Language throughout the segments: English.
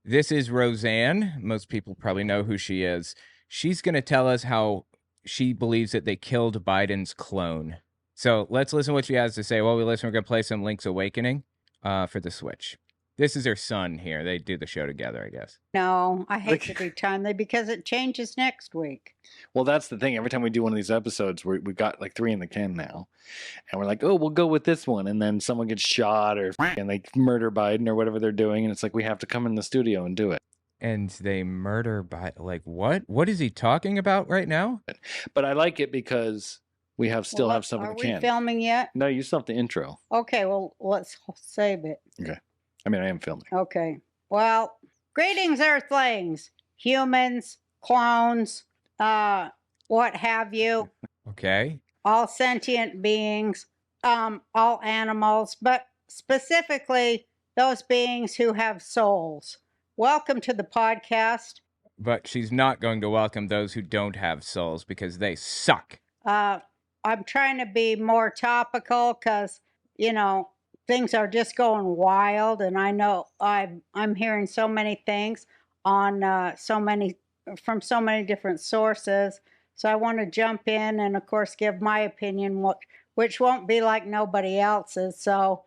This is Roseanne. Most people probably know who she is. She's going to tell us how she believes that they killed Biden's clone. So let's listen to what she has to say. While we listen, we're going to play some Link's Awakening for the Switch. This is her son here. They do the show together, I guess. No, I hate to be timely because it changes next week. Well, that's the thing. Every time we do one of these episodes, we've got like 3 in the can now. And we're like, oh, we'll go with this one. And then someone gets shot and they murder Biden or whatever they're doing. And it's like, we have to come in the studio and do it. And they murder Biden. Like, what? What is he talking about right now? But I like it because we still have some in the can. Are we filming yet? No, you still have the intro. Okay, well, let's save it. Okay. I mean, I am filming. Okay. Well, greetings, Earthlings, humans, clones, what have you. Okay. All sentient beings, all animals, but specifically those beings who have souls. Welcome to the podcast. But she's not going to welcome those who don't have souls because they suck. I'm trying to be more topical because, things are just going wild, and I know I'm hearing so many things on from so many different sources. So I want to jump in and, of course, give my opinion, which won't be like nobody else's. So,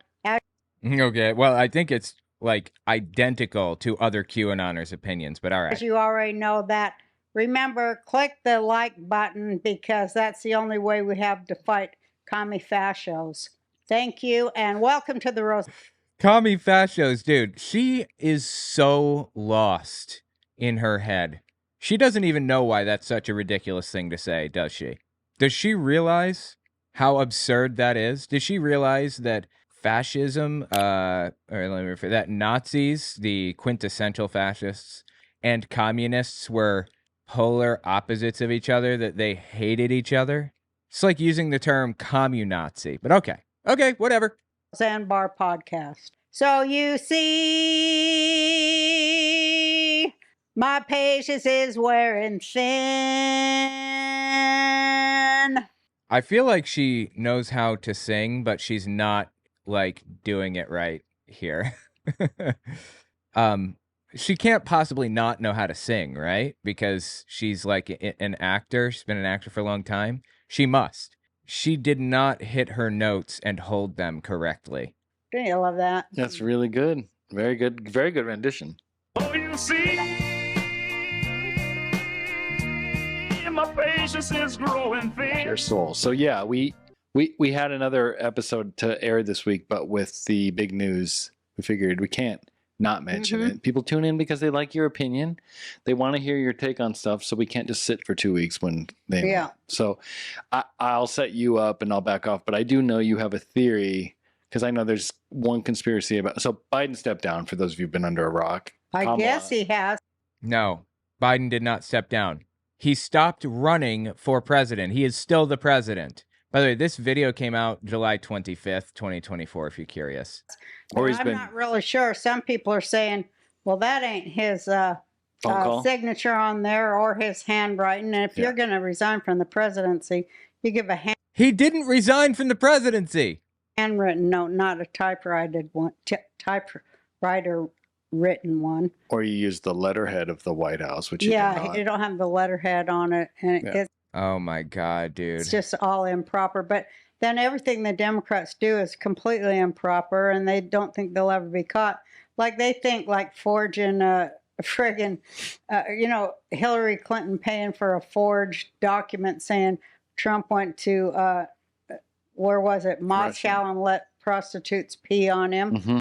okay, well, I think it's like identical to other QAnoners' opinions, but all right. As you already know that, remember, click the like button because that's the only way we have to fight commie fascios. Thank you, and welcome to the Rose. Commie fascios, dude. She is so lost in her head. She doesn't even know why that's such a ridiculous thing to say, does she? Does she realize how absurd that is? Does she realize that fascism, that Nazis, the quintessential fascists, and communists were polar opposites of each other, that they hated each other? It's like using the term communazi, but okay. Okay, whatever. Roseanne Barr podcast. So you see, my patience is wearing thin. I feel like she knows how to sing, but she's not like doing it right here. She can't possibly not know how to sing, right? Because she's like an actor. She's been an actor for a long time. She must. She did not hit her notes and hold them correctly. Don't you love that? That's really good. Very good rendition. Oh, you see, my patience is growing thin. Pure soul. So yeah, we had another episode to air this week, but with the big news, we figured we can't not mention it. People tune in because they like your opinion. They want to hear your take on stuff, so we can't just sit for 2 weeks when they... Yeah. So I'll set you up and I'll back off, but I do know you have a theory, because I know there's one conspiracy about... So Biden stepped down, for those of you who've been under a rock. I guess he has. No, Biden did not step down. He stopped running for president. He is still the president. By the way, this video came out July 25th, 2024, if you're curious. Or I'm not really sure. Some people are saying, well, that ain't his signature on there or his handwriting. And if you're going to resign from the presidency, you give a He didn't resign from the presidency. Handwritten note, not a typewriter written one. Or you use the letterhead of the White House, which you don't have the letterhead on it. And oh my God, dude. It's just all improper. But then everything the Democrats do is completely improper, and they don't think they'll ever be caught. Like they think like forging Hillary Clinton paying for a forged document saying Trump went to, where was it, Moscow, Russia, and let prostitutes pee on him. Mm-hmm.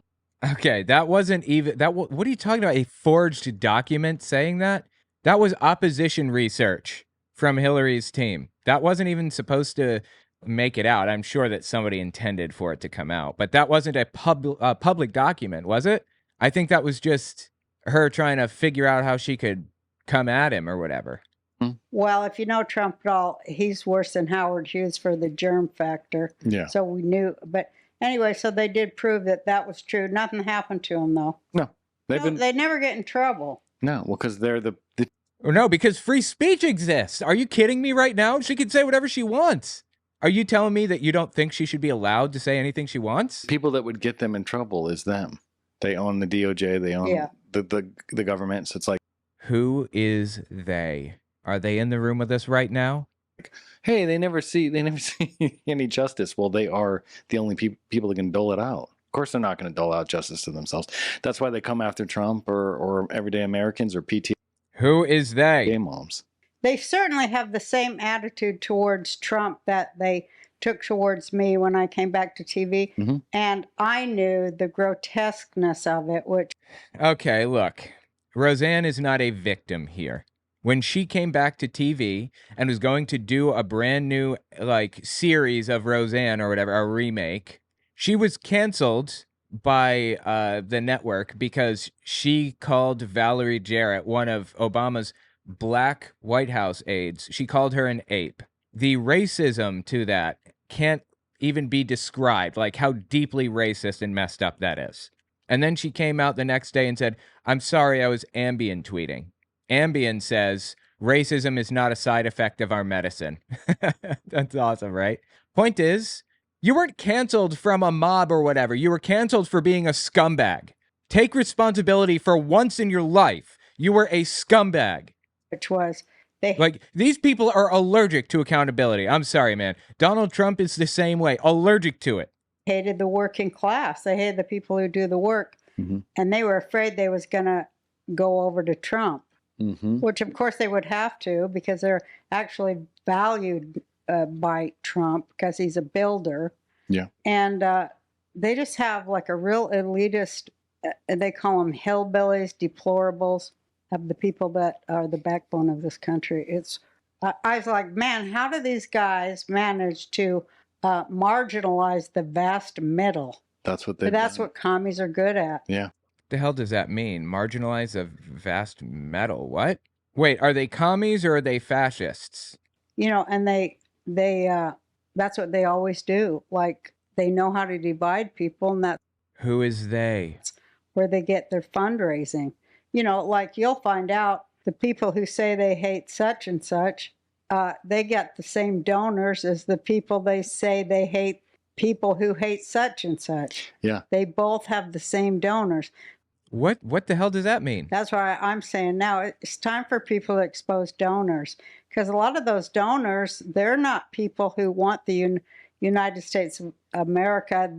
Okay, that wasn't even, what are you talking about? A forged document saying that? That was opposition research from Hillary's team. That wasn't even supposed to make it out. I'm sure that somebody intended for it to come out, but that wasn't a public document, was it? I think that was just her trying to figure out how she could come at him or whatever. Well, if you know Trump at all, he's worse than Howard Hughes for the germ factor. Yeah. So we knew, but anyway, so they did prove that was true. Nothing happened to him, though. No. They never get in trouble. No, well, because they're the... Or no, because free speech exists. Are you kidding me right now? She can say whatever she wants. Are you telling me that you don't think she should be allowed to say anything she wants? People that would get them in trouble is them. They own the DOJ. They own Yeah. the government. So it's like, Who is they? Are they in the room with us right now? hey, they never see any justice. Well, they are the only people that can dole it out. Of course, they're not going to dole out justice to themselves. That's why they come after Trump or everyday Americans or PTA Who is they? moms. They certainly have the same attitude towards Trump that they took towards me when I came back to TV. Mhm. And I knew the grotesqueness of it, which Okay, look. Roseanne is not a victim here. When she came back to TV and was going to do a brand new like series of Roseanne or whatever, a remake, she was canceled by the network because she called Valerie Jarrett, one of Obama's black White House aides, she called her an ape. The racism to that can't even be described, like how deeply racist and messed up that is. And then she came out the next day and said, I'm sorry, I was Ambien tweeting. Ambien says racism is not a side effect of our medicine. That's awesome, right? Point is, you weren't canceled from a mob or whatever. You were canceled for being a scumbag. Take responsibility for once in your life. You were a scumbag. was they Like, these people are allergic to accountability. I'm sorry, man. Donald Trump is the same way, allergic to it. hated the working class. They hated the people who do the work. Mhm. And they were afraid they was going to go over to Trump, Mhm. which of course they would have to because they're actually valued by Trump because he's a builder. Yeah. And they just have like a real elitist, they call them hillbillies, deplorables of the people that are the backbone of this country. I was like, man, how do these guys manage to marginalize the vast middle? That's what But they. that's what commies are good at. Yeah. The hell does that mean? Marginalize a vast metal? What? Wait, are they commies or are they fascists? You know, and they that's what they always do. Like they know how to divide people, and that's Who is they? where they get their fundraising. You know, like you'll find out the people who say they hate such and such, they get the same donors as the people they say they hate people who hate such and such. Yeah. They both have the same donors. What the hell does that mean? That's why I'm saying now it's time for people to expose donors, because a lot of those donors, they're not people who want the United States of America,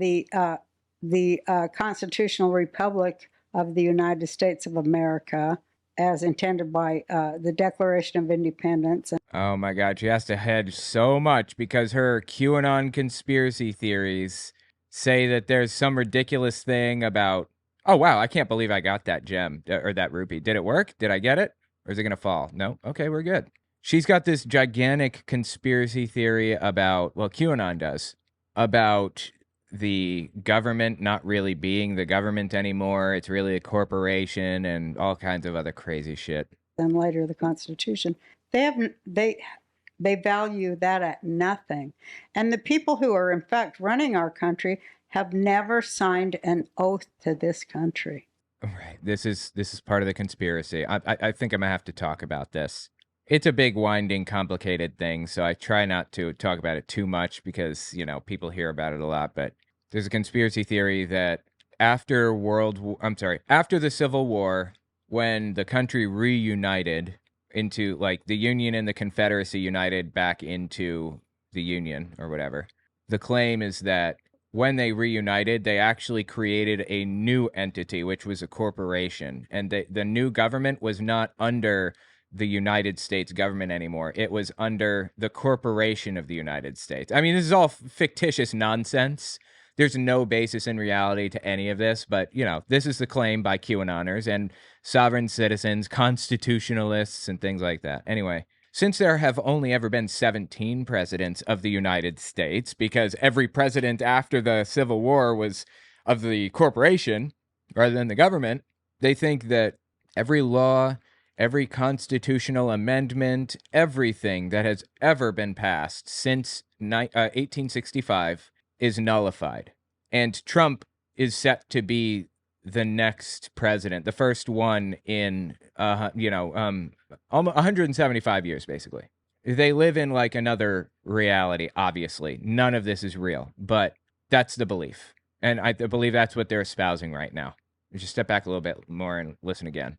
the constitutional republic of the United States of America, as intended by the Declaration of Independence. Oh my God, she has to hedge so much because her QAnon conspiracy theories say that there's some ridiculous thing about, oh wow, I can't believe I got that gem or that rupee. Did it work? Did I get it? Or is it going to fall? No? Okay, we're good. She's got this gigantic conspiracy theory about, well, QAnon does, about the government not really being the government anymore. It's really a corporation and all kinds of other crazy shit. And later the Constitution. They value that at nothing. And the people who are in fact running our country have never signed an oath to this country. Right. This is part of the conspiracy. I think I'm gonna have to talk about this. It's a big, winding, complicated thing, so I try not to talk about it too much because, you know, people hear about it a lot. But there's a conspiracy theory that after the Civil War, when the country reunited into, like, the Union and the Confederacy united back into the Union or whatever, the claim is that when they reunited, they actually created a new entity, which was a corporation. And the new government was not under the United States government anymore. It was under the corporation of the United States. I mean, this is all fictitious nonsense. There's no basis in reality to any of this, but, you know, this is the claim by QAnoners and sovereign citizens, constitutionalists, and things like that. Anyway, since there have only ever been 17 presidents of the United States, because every president after the Civil War was of the corporation rather than the government, they think that every law, every constitutional amendment, everything that has ever been passed since 1865 is nullified. And Trump is set to be the next president, the first one in, almost 175 years, basically. They live in like another reality, obviously. None of this is real, but that's the belief. And I believe that's what they're espousing right now. Just step back a little bit more and listen again.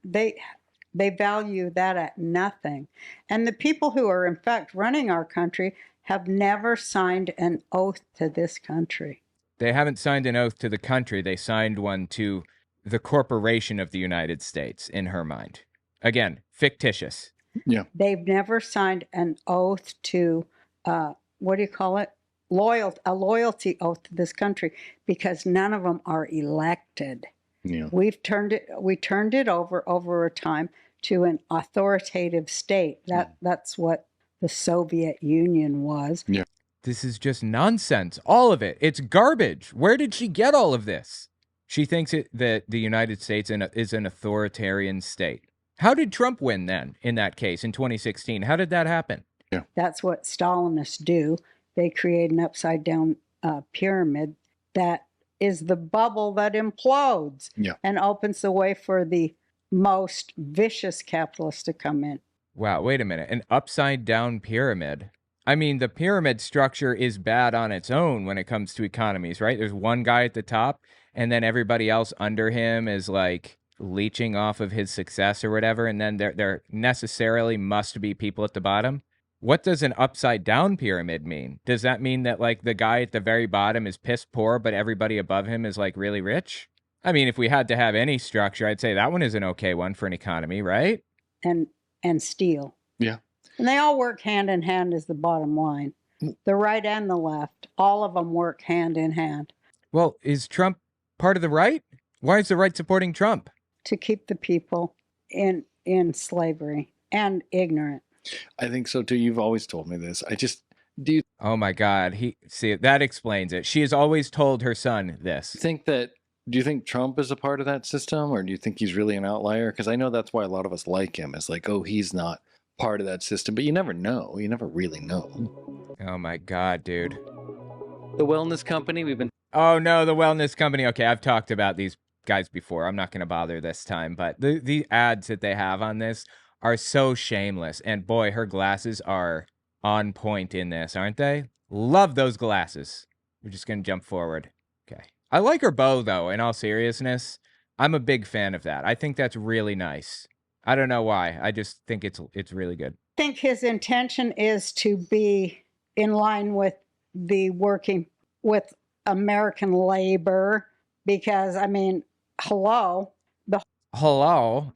They value that at nothing. And the people who are in fact running our country have never signed an oath to this country. They haven't signed an oath to the country. They signed one to the corporation of the United States, in her mind. Again, fictitious. Yeah. They've never signed an oath to, what do you call it? A loyalty oath to this country, because none of them are elected. Yeah. We turned it over a time to an authoritative state. That's what the Soviet Union was. Yeah. This is just nonsense. All of it. It's garbage. Where did she get all of this? She thinks that the United States is an authoritarian state. How did Trump win then, in that case, in 2016? How did that happen? Yeah. That's what Stalinists do. They create an upside-down pyramid that is the bubble that implodes and opens the way for the most vicious capitalists to come in. Wow, wait a minute. An upside-down pyramid? I mean, the pyramid structure is bad on its own when it comes to economies, right? There's one guy at the top, and then everybody else under him is like leeching off of his success or whatever, and then there necessarily must be people at the bottom. What does an upside down pyramid mean? Does that mean that like the guy at the very bottom is piss poor, but everybody above him is like really rich? I mean, if we had to have any structure, I'd say that one is an okay one for an economy, right? And steal. Yeah. And they all work hand in hand is the bottom line. The right and the left, all of them work hand in hand. Well, is Trump part of the right? Why is the right supporting Trump? To keep the people in slavery and ignorant. I think so too. You've always told me this. Oh my God. That explains it. She has always told her son this. Do you think Trump is a part of that system, or do you think he's really an outlier? Because I know that's why a lot of us like him. It's like, oh, he's not part of that system, but you never know. You never really know. Oh my God, dude. The wellness company Oh no, the wellness company. Okay, I've talked about these guys before. I'm not going to bother this time, but the ads that they have on this are so shameless. And boy, her glasses are on point in this, aren't they? Love those glasses. We're just going to jump forward. Okay. I like her bow, though, in all seriousness. I'm a big fan of that. I think that's really nice. I don't know why. I just think it's really good. I think his intention is to be in line with working with American labor, because, I mean, hello.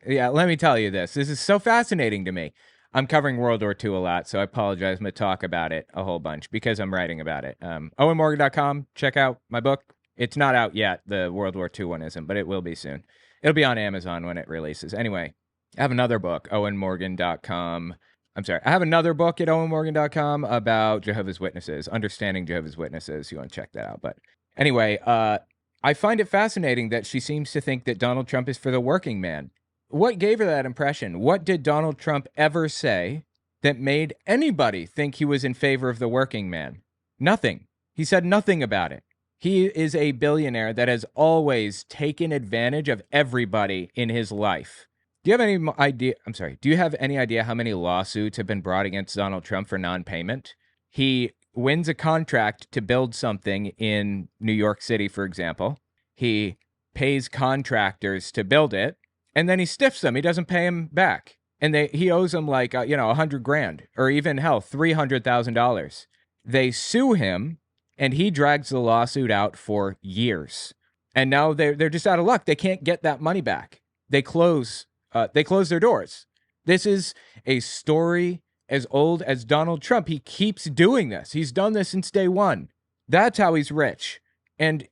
Yeah, let me tell you this. This is so fascinating to me. I'm covering World War II a lot, so I apologize. I'm going to talk about it a whole bunch because I'm writing about it. OwenMorgan.com. Check out my book. It's not out yet. The World War II one isn't, but it will be soon. It'll be on Amazon when it releases. Anyway, I have another book, OwenMorgan.com. I'm sorry. I have another book at OwenMorgan.com about Jehovah's Witnesses, Understanding Jehovah's Witnesses. You want to check that out. But anyway, I find it fascinating that she seems to think that Donald Trump is for the working man. What gave her that impression? What did Donald Trump ever say that made anybody think he was in favor of the working man? Nothing. He said nothing about it. He is a billionaire that has always taken advantage of everybody in his life. Do you have any idea? I'm sorry. Do you have any idea how many lawsuits have been brought against Donald Trump for non-payment? He wins a contract to build something in New York City, for example. He pays contractors to build it, and then he stiffs them. He doesn't pay them back. And he owes them like, $100,000 or even hell, $300,000. They sue him, and he drags the lawsuit out for years. And now they're just out of luck. They can't get that money back. They close their doors. This is a story as old as Donald Trump. He keeps doing this. He's done this since day one. That's how he's rich. And,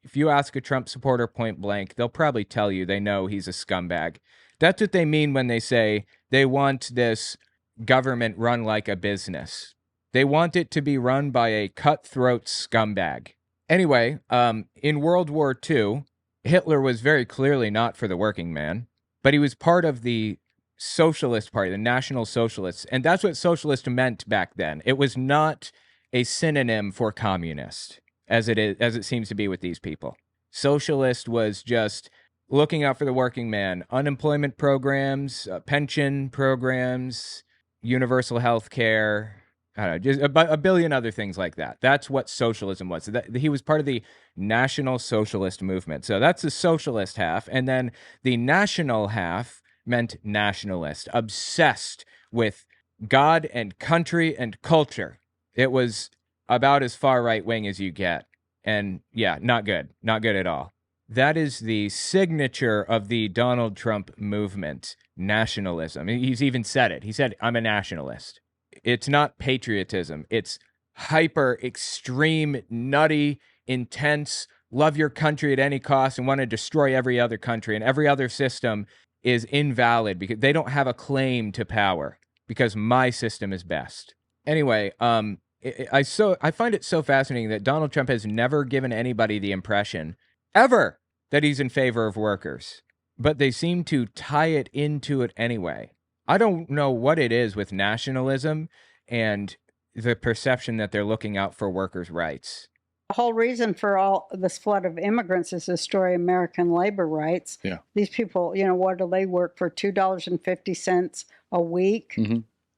if you ask a Trump supporter point blank, they'll probably tell you they know he's a scumbag. That's what they mean when they say they want this government run like a business. They want it to be run by a cutthroat scumbag. Anyway, in World War II, Hitler was very clearly not for the working man, but he was part of the Socialist Party, the National Socialists, and that's what socialist meant back then. It was not a synonym for communist, as it seems to be with these people. Socialist was just looking out for the working man, unemployment programs, pension programs, universal health care, I don't know, just a billion other things like that. That's what socialism was. He was part of the National Socialist movement. So that's the socialist half. And then the national half meant nationalist, obsessed with God and country and culture. It was about as far right wing as you get. And yeah, not good. Not good at all. That is the signature of the Donald Trump movement, nationalism. He's even said it. He said, I'm a nationalist. It's not patriotism. It's hyper, extreme, nutty, intense, love your country at any cost and want to destroy every other country. And every other system is invalid because they don't have a claim to power because my system is best. Anyway, I find it so fascinating that Donald Trump has never given anybody the impression ever that he's in favor of workers, but they seem to tie it into it anyway. I don't know what it is with nationalism and the perception that they're looking out for workers' rights. The whole reason for all this flood of immigrants is to destroy American labor rights. Yeah. These people, what do they work for? $2.50 a week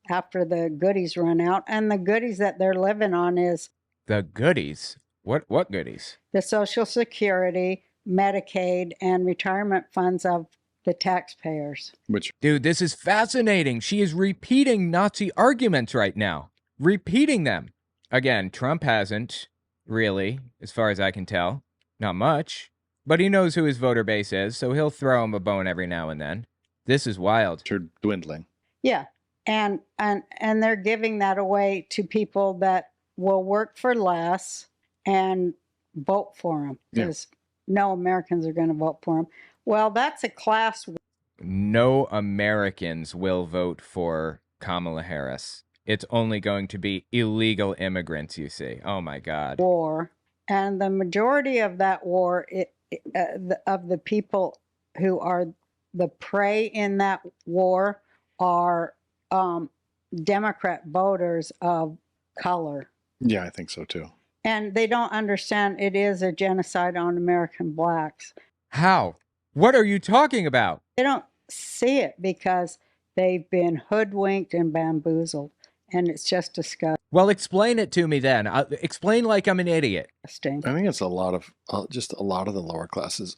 after the goodies run out. And the goodies that they're living on is the goodies. What goodies? The Social Security, Medicaid, and retirement funds of the taxpayers. Dude, this is fascinating. She is repeating Nazi arguments right now. Repeating them. Again, Trump hasn't, really, as far as I can tell. Not much. But he knows who his voter base is, so he'll throw him a bone every now and then. This is wild. They're dwindling. Yeah. And they're giving that away to people that will work for less and vote for him. Because no Americans are going to vote for him. Well, that's a class. No Americans will vote for Kamala Harris. It's only going to be illegal immigrants, you see. Oh, my God. War. And the majority of that war, of the people who are the prey in that war, are Democrat voters of color. Yeah, I think so, too. And they don't understand it is a genocide on American blacks. How? What are you talking about? They don't see it because they've been hoodwinked and bamboozled, and it's just disgusting. Well, explain it to me then. Explain like I'm an idiot. I think it's a lot of, just a lot of the lower classes.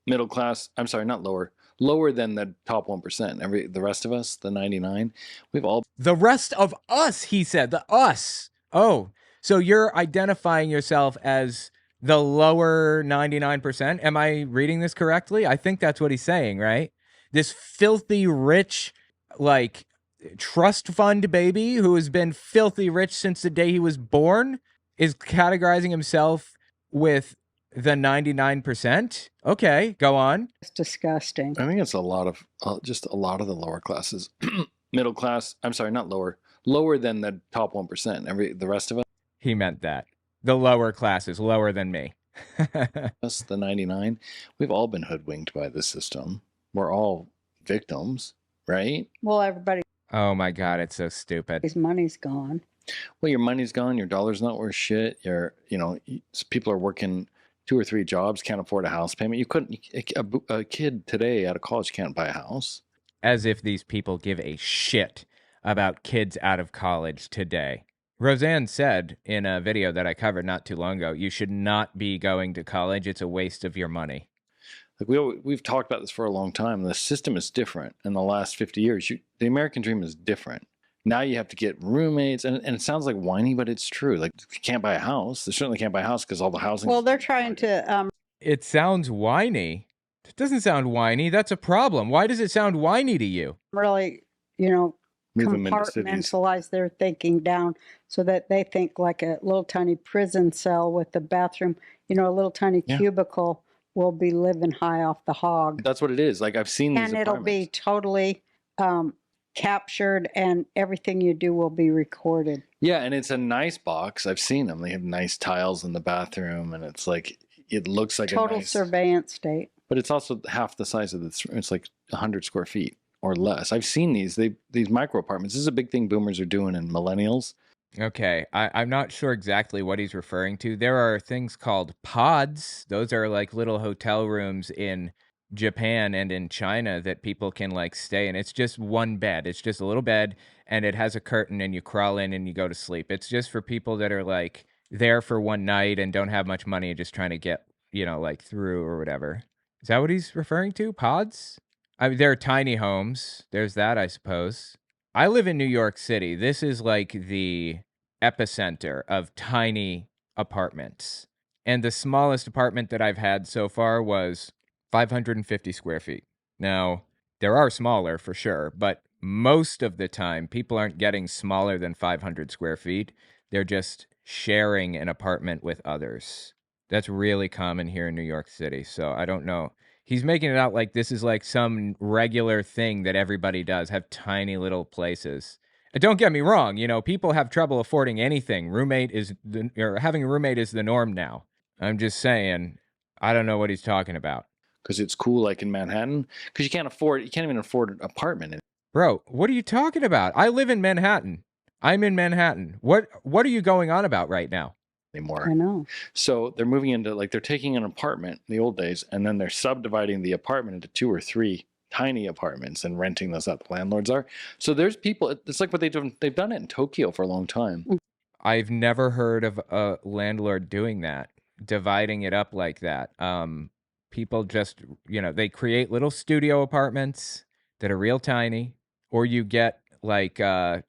Middle class, I'm sorry, not lower. Lower than the top 1%. The rest of us, the 99, we've all... The rest of us, he said. The us. Oh, so you're identifying yourself as the lower 99%? Am I reading this correctly? I think that's what he's saying, right? This filthy rich, like, trust fund baby who has been filthy rich since the day he was born is categorizing himself with the 99%? Okay, go on. It's disgusting. I think it's a lot of, just a lot of the lower classes. Middle class, I'm sorry, not lower. Lower than the top 1%. The rest of us... He meant that. The lower classes, lower than me. Us, the 99, we've all been hoodwinked by the system. We're all victims, right? Well, everybody... Oh my God, it's so stupid. His money's gone. Well, your money's gone. Your dollar's not worth shit. People are working 2 or 3 jobs, can't afford a house payment. You couldn't, a kid today out of college can't buy a house. As if these people give a shit about kids out of college today. Roseanne said in a video that I covered not too long ago, you should not be going to college. It's a waste of your money. Like we've talked about this for a long time. The system is different in the last 50 years. The American dream is different. Now you have to get roommates, and it sounds like whiny, but it's true. Like, you can't buy a house. They certainly can't buy a house because all the housing... Well, they're trying to... It sounds whiny. It doesn't sound whiny. That's a problem. Why does it sound whiny to you? Really, compartmentalize their thinking down so that they think like a little tiny prison cell with the bathroom, a little tiny cubicle will be living high off the hog. That's what it is. Like, I've seen these apartments. It'll be totally captured, and everything you do will be recorded. Yeah, and it's a nice box. I've seen them. They have nice tiles in the bathroom, and it's like, it looks like total a nice... surveillance state. But it's also half the size of this. It's like 100 square feet or less. I've seen these micro apartments. This is a big thing boomers are doing in millennials. Okay, I'm not sure exactly what he's referring to. There are things called pods. Those are like little hotel rooms in Japan and in China that people can like stay in. It's just one bed. It's just a little bed and it has a curtain and you crawl in and you go to sleep. It's just for people that are like there for one night and don't have much money and just trying to get, like through or whatever. Is that what he's referring to? Pods? I mean, there are tiny homes. There's that, I suppose. I live in New York City. This is like the epicenter of tiny apartments. And the smallest apartment that I've had so far was 550 square feet. Now, there are smaller for sure, but most of the time, people aren't getting smaller than 500 square feet. They're just sharing an apartment with others. That's really common here in New York City. So I don't know. He's making it out like this is like some regular thing that everybody does, have tiny little places. Don't get me wrong, people have trouble affording anything. Having a roommate is the norm now. I'm just saying, I don't know what he's talking about. Because it's cool, like in Manhattan, because you can't even afford an apartment. Bro, what are you talking about? I live in Manhattan. I'm in Manhattan. What are you going on about right now? Anymore. I know. So they're moving into, like, they're taking an apartment in the old days, and then they're subdividing the apartment into 2 or 3 tiny apartments and renting those out. The landlords are. So there's people. It's like what they've done it in Tokyo for a long time. I've never heard of a landlord doing that, dividing it up like that. People just, they create little studio apartments that are real tiny, or you get like, a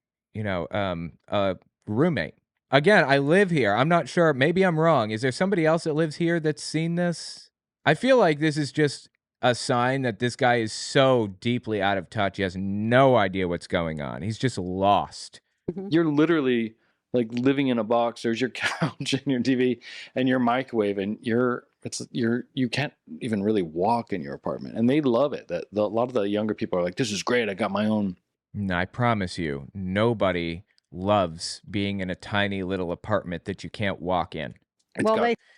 roommate. Again, I live here. I'm not sure. Maybe I'm wrong. Is there somebody else that lives here that's seen this? I feel like this is just a sign that this guy is so deeply out of touch. He has no idea what's going on. He's just lost. You're literally like living in a box. There's your couch and your TV and your microwave, and you can't even really walk in your apartment. And they love it. That a lot of the younger people are like, "This is great. I got my own." No, I promise you, nobody loves being in a tiny little apartment that you can't walk in.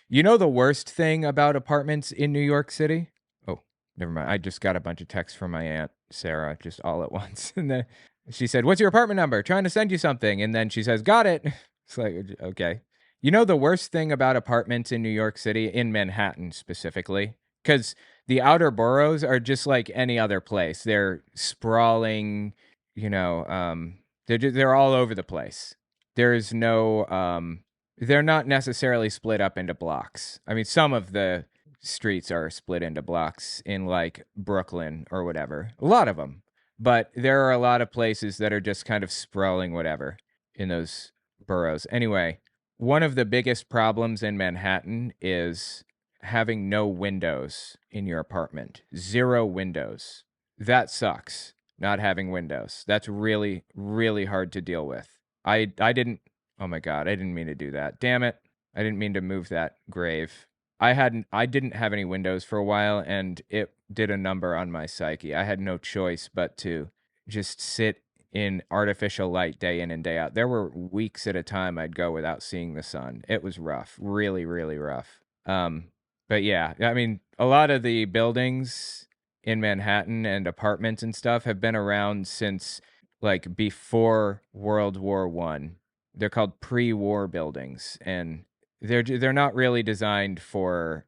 You know the worst thing about apartments in New York City? Oh, never mind. I just got a bunch of texts from my Aunt Sarah just all at once. And then she said, "What's your apartment number? Trying to send you something." And then she says, "Got it." It's like, okay. You know the worst thing about apartments in New York City, in Manhattan specifically? Because the outer boroughs are just like any other place. They're sprawling, they're all over the place. There's no, they're not necessarily split up into blocks. I mean, some of the streets are split into blocks in like Brooklyn or whatever. A lot of them. But there are a lot of places that are just kind of sprawling whatever in those boroughs. Anyway, one of the biggest problems in Manhattan is having no windows in your apartment. 0 windows. That sucks. Not having windows. That's really, really hard to deal with. I didn't, oh my God, I didn't mean to do that. Damn it. I didn't mean to move that grave. I didn't have any windows for a while, and it did a number on my psyche. I had no choice but to just sit in artificial light day in and day out. There were weeks at a time I'd go without seeing the sun. It was rough. Really, really rough. But yeah, I mean, a lot of the buildings in Manhattan and apartments and stuff have been around since like before World War I. They're called pre-war buildings, and they're not really designed for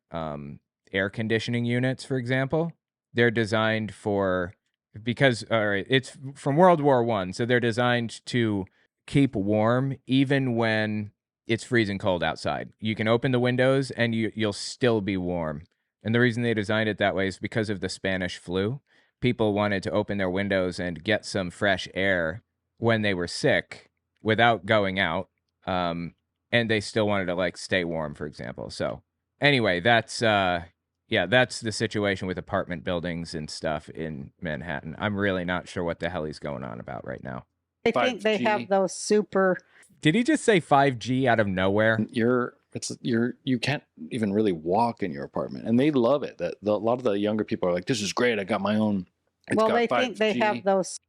air conditioning units, for example. They're designed because it's from World War I, so they're designed to keep warm even when it's freezing cold outside. You can open the windows and you'll still be warm. And the reason they designed it that way is because of the Spanish flu. People wanted to open their windows and get some fresh air when they were sick without going out. And they still wanted to like stay warm, for example. So anyway, that's the situation with apartment buildings and stuff in Manhattan. I'm really not sure what the hell he's going on about right now. I think they have those super. Did he just say 5G out of nowhere? You can't even really walk in your apartment, and they love it. That a lot of the younger people are like, "This is great. I got my own." They think they have those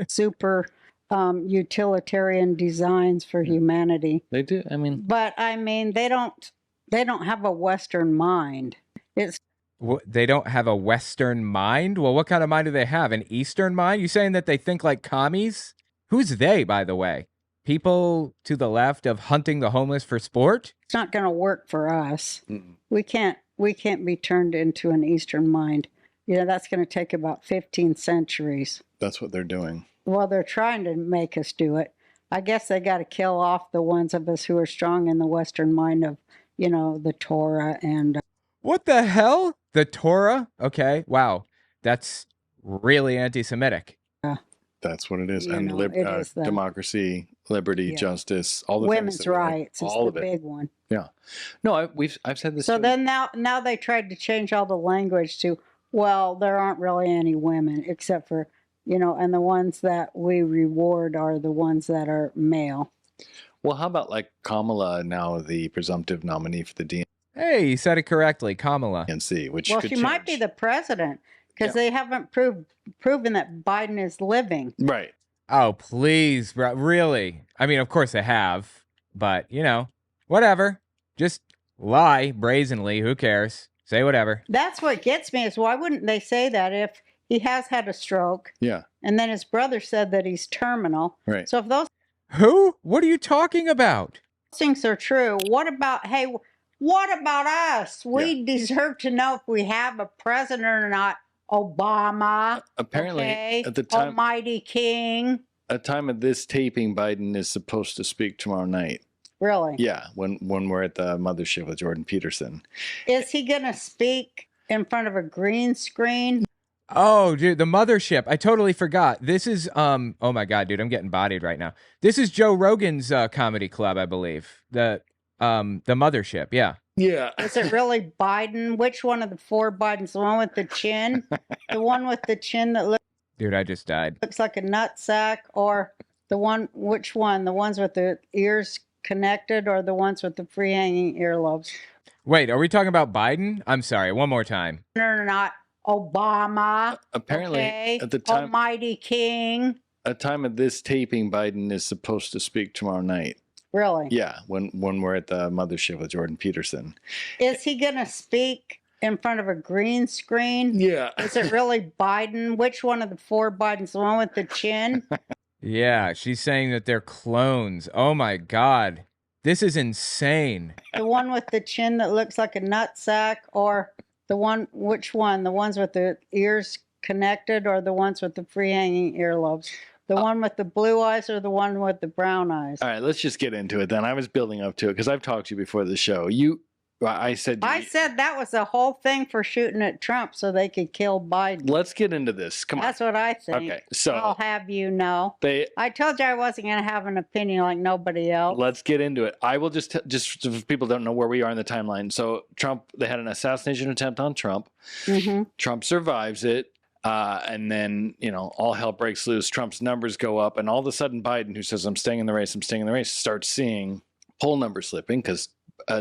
super utilitarian designs for humanity. They do. I mean, but I mean, they don't have a Western mind. They don't have a Western mind? Well, what kind of mind do they have? An Eastern mind? You saying that they think like commies? Who's they, by the way? People to the left of hunting the homeless for sport? It's not going to work for us. We can't be turned into an Eastern mind. that's going to take about 15 centuries. That's what they're doing. Well, they're trying to make us do it. I guess they got to kill off the ones of us who are strong in the Western mind of, the Torah and. What the hell? The Torah? Okay. Wow. That's really anti-Semitic. That's what it is. You And know, it is the- democracy, liberty, Yeah. justice, all the Women's things that we like, rights is all the of it. big one. Yeah. No, I've said this. So too. then now they tried to change all the language to, well, there aren't really any women except for, and the ones that we reward are the ones that are male. Well, how about like Kamala now the presumptive nominee for the Hey, you said it correctly. Kamala. DNC, which Well, could she might be change. the president because Yeah. they haven't proven that Biden is living. Right. Oh, please, bro. Really? I mean, of course they have, but, whatever. Just lie brazenly. Who cares? Say whatever. That's what gets me is why wouldn't they say that if he has had a stroke Yeah. and then his brother said that he's terminal? Right. So if those Who? What are you talking about? things are true, what about us? We deserve to know if we have a president or not. Obama. Apparently, okay? at the time, Almighty King. at time of this taping, Biden is supposed to speak tomorrow night. Really? Yeah, when we're at the mothership with Jordan Peterson. Is he going to speak in front of a green screen? Oh, dude, the mothership. I totally forgot. This is oh my God, dude, I'm getting bodied right now. This is Joe Rogan's comedy club, I believe. The mothership, yeah. Yeah. Is it really Biden? Which one of the four Bidens? The one with the chin? The one with the chin that Dude, I just died. looks like a nutsack? Or which one? The ones with the ears connected or the ones with the free hanging earlobes? Wait, are we talking about Biden? I'm sorry, one more time. Or not Obama. Apparently, okay? at the time, Almighty King. at time of this taping, Biden is supposed to speak tomorrow night. Really? Yeah, when we're at the mothership with Jordan Peterson. Is he going to speak in front of a green screen? Yeah. Is it really Biden? Which one of the four Bidens? The one with the chin? Yeah, she's saying that they're clones. Oh my God. This is insane. The one with the chin that looks like a nutsack? Or which one? The ones with the ears connected or the ones with the free hanging earlobes? The one with the blue eyes or the one with the brown eyes? All right, let's just get into it then. I was building up to it because I've talked to you before the show. I said that was a whole thing for shooting at Trump so they could kill Biden. let's get into this. Come on. That's what I think. Okay, so I'll have you know. they I told you I wasn't going to have an opinion like nobody else. let's get into it. I will just if people don't know where we are in the timeline. So Trump, they had an assassination attempt on Trump. Mm-hmm. Trump survives it. And then, all hell breaks loose. Trump's numbers go up. And all of a sudden, Biden, who says, I'm staying in the race, starts seeing poll numbers slipping because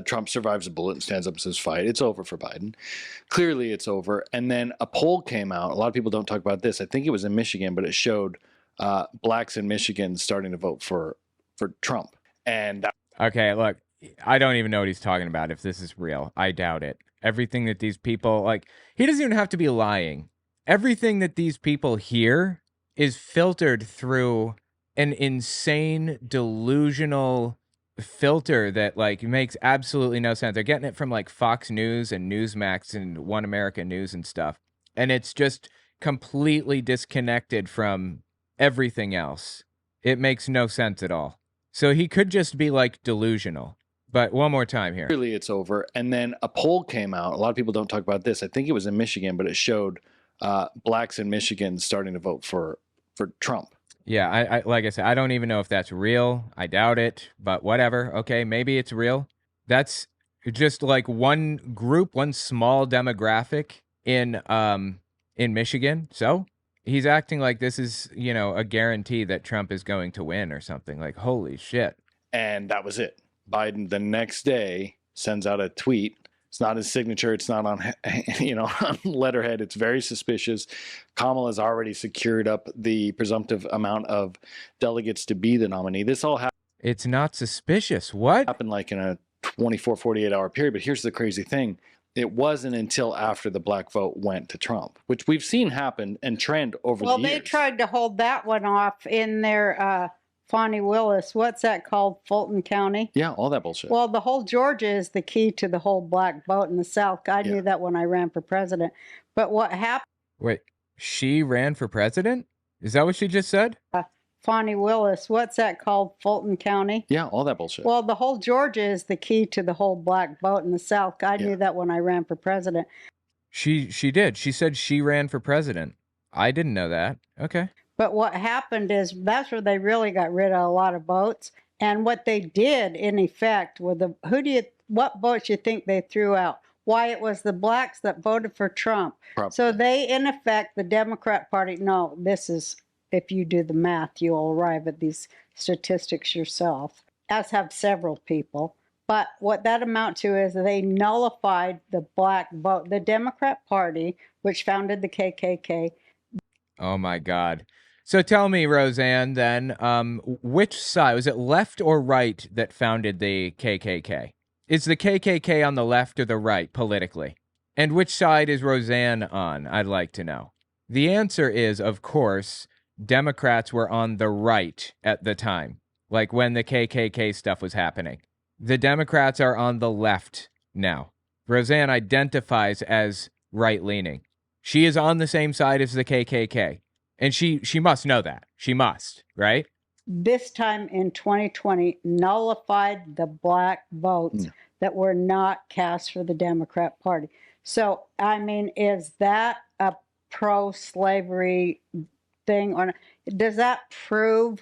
Trump survives a bullet and stands up and says, fight. It's over for Biden. Clearly, it's over. And then a poll came out. A lot of people don't talk about this. I think it was in Michigan, but it showed blacks in Michigan starting to vote for Trump. And Okay, look, I don't even know what he's talking about if this is real. I doubt it. Everything that these people, he doesn't even have to be lying. Everything that these people hear is filtered through an insane, delusional filter that makes absolutely no sense. They're getting it from Fox News and Newsmax and One American News and stuff. And it's just completely disconnected from everything else. It makes no sense at all. So he could just be delusional. But one more time here. clearly, it's over. And then a poll came out. A lot of people don't talk about this. I think it was in Michigan, but it showed blacks in Michigan starting to vote for Trump. Yeah, I like I said, I don't even know if that's real. I doubt it, but whatever. Okay, maybe it's real. That's just one group, one small demographic in Michigan. So he's acting like this is, a guarantee that Trump is going to win or something. Holy shit. And that was it. Biden the next day sends out a tweet. It's not his signature. It's not on, on letterhead. It's very suspicious. Kamala's already secured up the presumptive amount of delegates to be the nominee. This all It's not suspicious. What? happened in a 24, 48-hour period. But here's the crazy thing. It wasn't until after the black vote went to Trump, which we've seen happen and trend over the years. Well, they tried to hold that one off in their Fonnie Willis. What's that called? Fulton County? Yeah, all that bullshit. Well, the whole Georgia is the key to the whole black vote in the South. I Yeah. knew that when I ran for president. But what happened Wait, she ran for president? Is that what she just said? Fonnie Willis, what's that called? Fulton County? Yeah, all that bullshit. Well, the whole Georgia is the key to the whole black vote in the South. I Yeah. knew that when I ran for president. She did. She said she ran for president. I didn't know that. Okay. But what happened is that's where they really got rid of a lot of votes. And what they did, in effect, with what votes you think they threw out? Why, it was the blacks that voted for Trump. Probably. So they, in effect, the Democrat Party, no, this is, if you do the math, you'll arrive at these statistics yourself, as have several people. But what that amount to is they nullified the black vote. The Democrat Party, which founded the KKK. Oh my God. So tell me, Roseanne, then, which side, was it left or right that founded the KKK? Is the KKK on the left or the right politically? And which side is Roseanne on? I'd like to know. The answer is, of course, Democrats were on the right at the time, like when the KKK stuff was happening. The Democrats are on the left now. Roseanne identifies as right-leaning. She is on the same side as the KKK. And she must know that. She must, right? This time in 2020, nullified the black votes that were not cast for the Democrat Party. So, I mean, is that a pro-slavery thing or not? Does that prove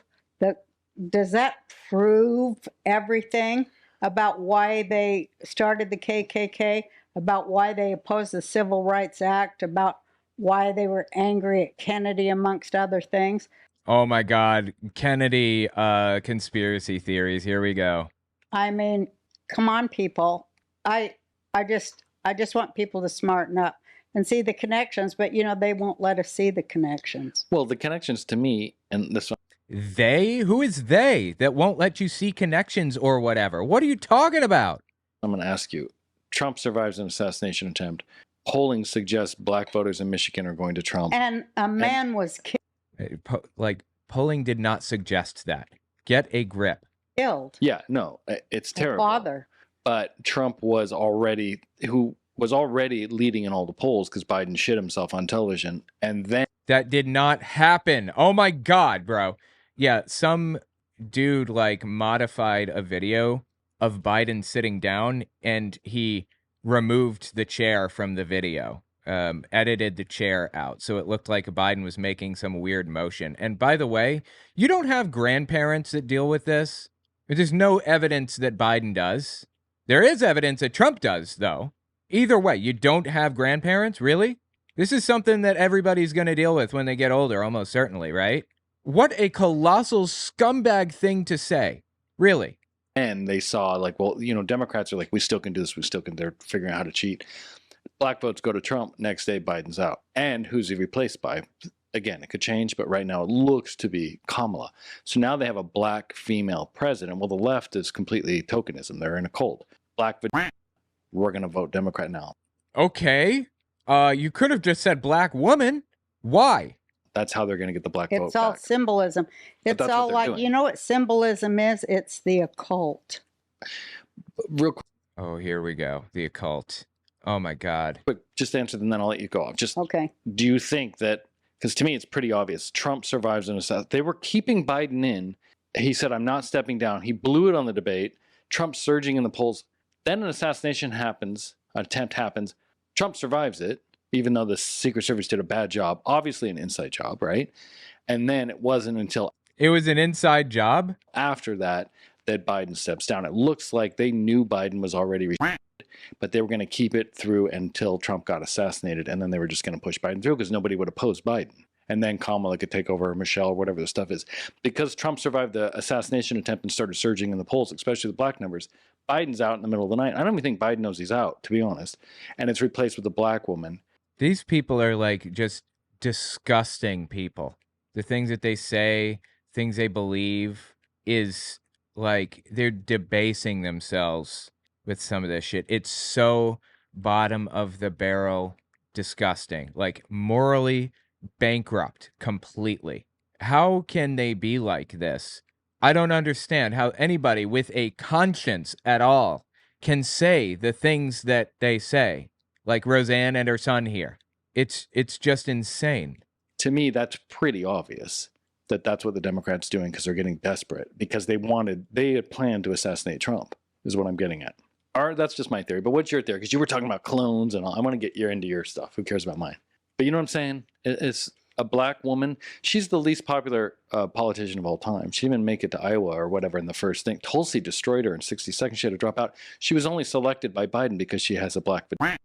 everything about why they started the KKK, about why they opposed the Civil Rights Act, about why they were angry at Kennedy, amongst other things? Oh my God, Kennedy conspiracy theories. Here we go. I mean, come on, people. I just want people to smarten up and see the connections, but they won't let us see the connections. Well, the connections to me, and this one. They? Who is they that won't let you see connections or whatever? What are you talking about? I'm going to ask you. Trump survives an assassination attempt. Polling suggests black voters in Michigan are going to Trump. And a man was Polling did not suggest that. Get a grip. killed. Yeah, no, it's terrible. Father. But Trump was already leading in all the polls because Biden shit himself on television. And then that did not happen. Oh my God, bro. Yeah, some dude modified a video of Biden sitting down and he removed the chair from the video, edited the chair out. So it looked like Biden was making some weird motion. And by the way, you don't have grandparents that deal with this. There's no evidence that Biden does. There is evidence that Trump does, though. Either way, you don't have grandparents, really? This is something that everybody's going to deal with when they get older, almost certainly, right? What a colossal scumbag thing to say. Really. And they saw Democrats are we still can do this. They're figuring out how to cheat. Black votes go to Trump. Next day, Biden's out. And who's he replaced by? Again, it could change, but right now it looks to be Kamala. So now they have a black female president. Well, the left is completely tokenism. They're in a cult. We're going to vote Democrat now. Okay. You could have just said black woman. Why? That's how they're going to get the black vote It's all back. symbolism. It's all doing. What symbolism is? It's the occult. Real quick. Oh, here we go. The occult. Oh my God. Quick, just answer them, then I'll let you go off. Okay. Do you think that, because to me it's pretty obvious, Trump survives an assassination. They were keeping Biden in. He said, I'm not stepping down. He blew it on the debate. Trump surging in the polls. Then an assassination happens, an attempt happens. Trump survives it, even though the Secret Service did a bad job. Obviously an inside job, right? And then it wasn't until it was an inside job after that Biden steps down. It looks like they knew Biden was already but they were going to keep it through until Trump got assassinated, and then they were just going to push Biden through because nobody would oppose Biden. And then Kamala could take over, Michelle, or whatever the stuff is. Because Trump survived the assassination attempt and started surging in the polls, especially the black numbers, Biden's out in the middle of the night. I don't even think Biden knows he's out, to be honest. And it's replaced with a black woman. These people are just disgusting people. The things that they say, things they believe is they're debasing themselves with some of this shit. It's so bottom of the barrel disgusting, morally bankrupt completely. How can they be like this? I don't understand how anybody with a conscience at all can say the things that they say, like Roseanne and her son here. it's just insane. To me, that's pretty obvious that that's what the Democrats doing because they're getting desperate because they had planned to assassinate Trump is what I'm getting at. That's just my theory. But what's your theory? Because you were talking about clones and all. I want to get into your stuff. Who cares about mine? But you know what I'm saying? It's a black woman. She's the least popular politician of all time. She didn't even make it to Iowa or whatever in the first thing. Tulsi destroyed her in 60 seconds. She had to drop out. She was only selected by Biden because she has a black vagina.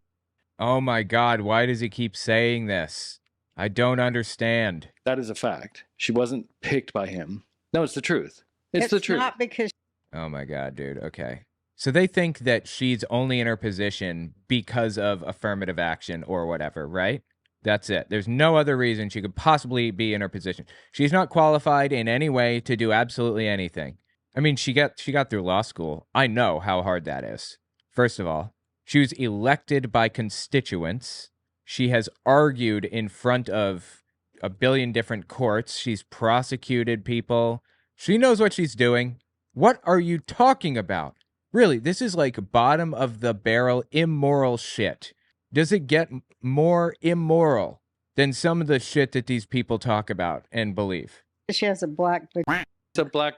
Oh my God, why does he keep saying this? I don't understand. That is a fact. She wasn't picked by him. No, it's the truth. It's the truth. Not because Oh my God, dude. Okay. So they think that she's only in her position because of affirmative action or whatever, right? That's it. There's no other reason she could possibly be in her position. She's not qualified in any way to do absolutely anything. I mean, she got through law school. I know how hard that is. First of all, she was elected by constituents. She has argued in front of a billion different courts. She's prosecuted people. She knows what she's doing. What are you talking about? Really, this is like bottom of the barrel immoral shit. Does it get more immoral than some of the shit that these people talk about and believe? she has a black vagina. It's a black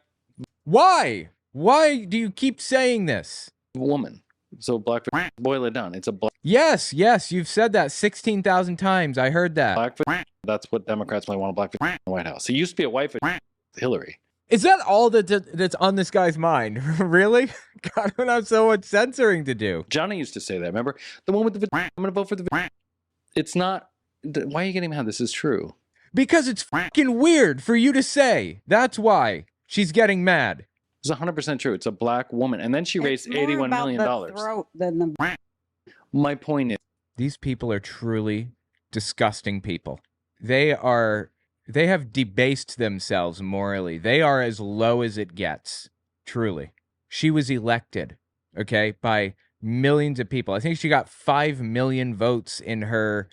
Why? Why do you keep saying this? woman. So black, boil it down. It's a Yes, you've said that 16,000 times. I heard that. black. That's what Democrats might want a black in the White House. It used to be a white Hillary. Is that all that's on this guy's mind? Really? God, I don't have so much censoring to do. Johnny used to say that. Remember the one with the I'm going to vote for the. It's not. Why are you getting mad? This is true. Because it's fucking weird for you to say. That's why she's getting mad. It's 100% true. It's a black woman, and then she raised $81 million. Than the My point is, These people are truly disgusting people. They have debased themselves morally. They are as low as it gets. Truly. She was elected, okay, by millions of people. I think she got 5 million votes in her